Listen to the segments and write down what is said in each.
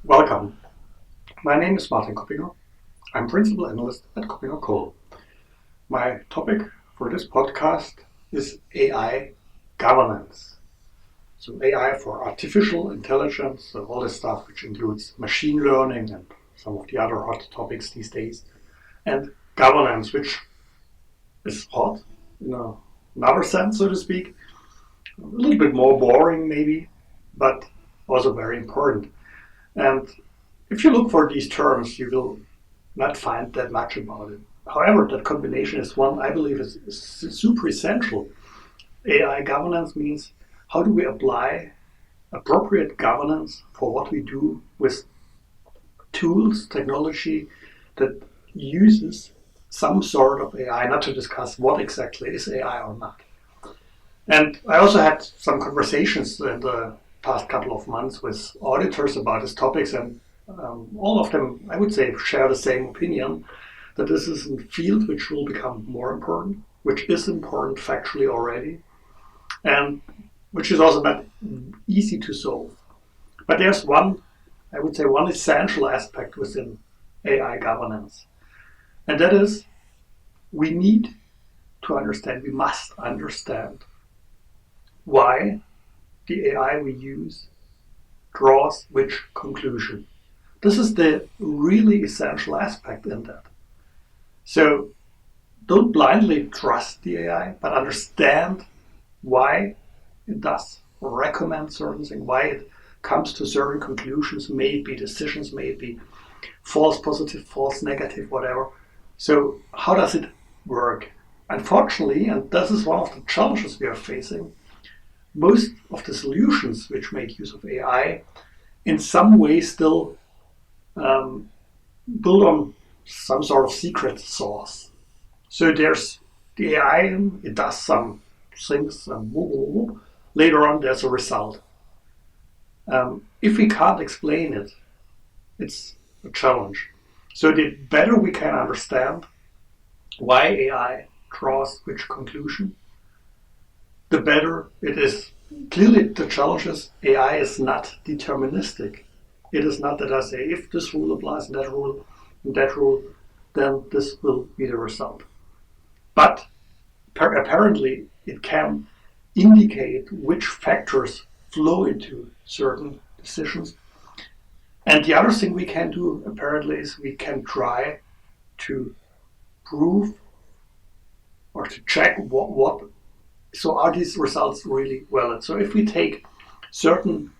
Welcome. My name is Martin Kuppinger. I'm Principal Analyst at KuppingerCole. My topic for this podcast is AI governance. So AI for artificial intelligence, so all this stuff which includes machine learning and some of the other hot topics these days, and governance, which is hot in another sense, so to speak, a little bit more boring maybe, but also very important. And if you look for these terms, you will not find that much about it. However, that combination is one I believe is super essential. AI governance means how do we apply appropriate governance for what we do with tools, technology that uses some sort of AI, not to discuss what exactly is AI or not. And I also had some conversations in the past couple of months with auditors about these topics, and all of them, I would say, share the same opinion that this is a field which will become more important, which is important factually already, and which is also not easy to solve. But there's one, I would say, one essential aspect within AI governance, and that is we need to understand, we must understand why the AI we use draws which conclusion. This is the really essential aspect in that. So don't blindly trust the AI, but understand why it does recommend certain things, why it comes to certain conclusions, may it be decisions, may it be false positive, false negative, whatever. So how does it work? Unfortunately, and this is one of the challenges we are facing, most of the solutions which make use of AI in some way still build on some sort of secret sauce. So there's the AI, it does some things, later on there's a result. If we can't explain it, it's a challenge. So the better we can understand why AI draws which conclusion, the better it is. Clearly, the challenge is AI is not deterministic. It is not that I say if this rule applies in that rule, then this will be the result. But apparently, it can indicate which factors flow into certain decisions. And the other thing we can do, apparently, is we can try to prove or to check what so are these results really valid? So if we take certain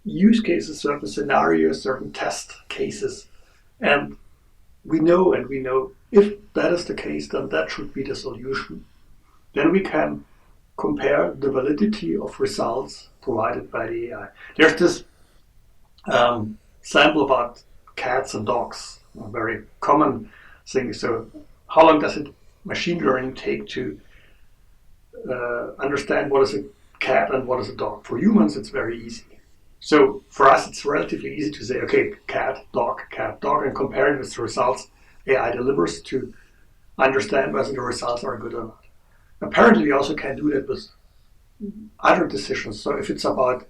use cases, certain scenarios, certain test cases, and we know if that is the case, then that should be the solution. Then we can compare the validity of results provided by the AI. There's this sample about cats and dogs, a very common thing. So how long does it machine learning take to understand what is a cat and what is a dog? For humans, it's very easy. So for us, it's relatively easy to say, okay, cat, dog, and compare it with the results AI delivers to understand whether the results are good or not. Apparently, we also can do that with other decisions. So if it's about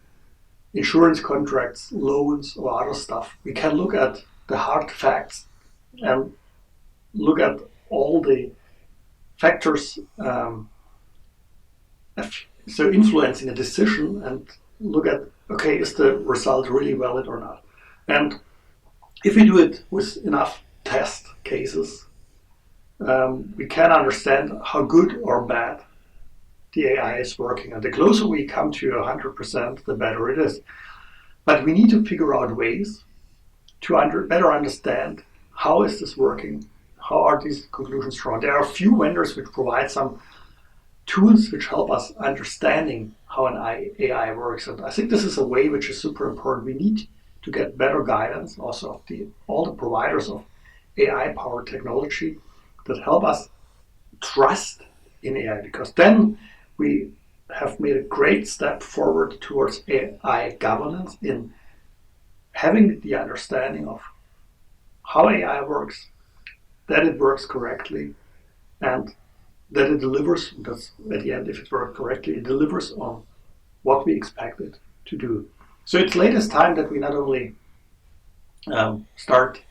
insurance contracts, loans, or other stuff, we can look at the hard facts and look at all the factors so influencing a decision and look at, okay, is the result really valid or not? And if we do it with enough test cases, we can understand how good or bad the AI is working. And the closer we come to 100%, the better it is. But we need to figure out ways to better understand how is this working, how are these conclusions drawn. There are a few vendors which provide some tools which help us understanding how an AI works. And I think this is a way which is super important. We need to get better guidance also of all the providers of AI-powered technology that help us trust in AI, because then we have made a great step forward towards AI governance in having the understanding of how AI works, that it works correctly, and that it delivers, because at the end, if it works correctly, it delivers on what we expect it to do. So it's latest time that we not only start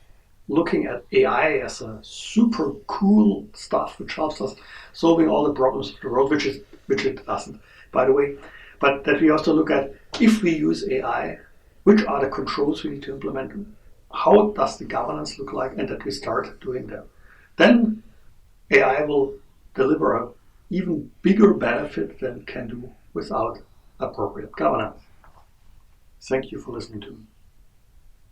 looking at AI as a super cool stuff which helps us solving all the problems of the world, which it doesn't, by the way, but that we also look at, if we use AI, which are the controls we need to implement, how does the governance look like, and that we start doing that. Then AI will deliver an even bigger benefit than it can do without appropriate governance. Thank you for listening to me.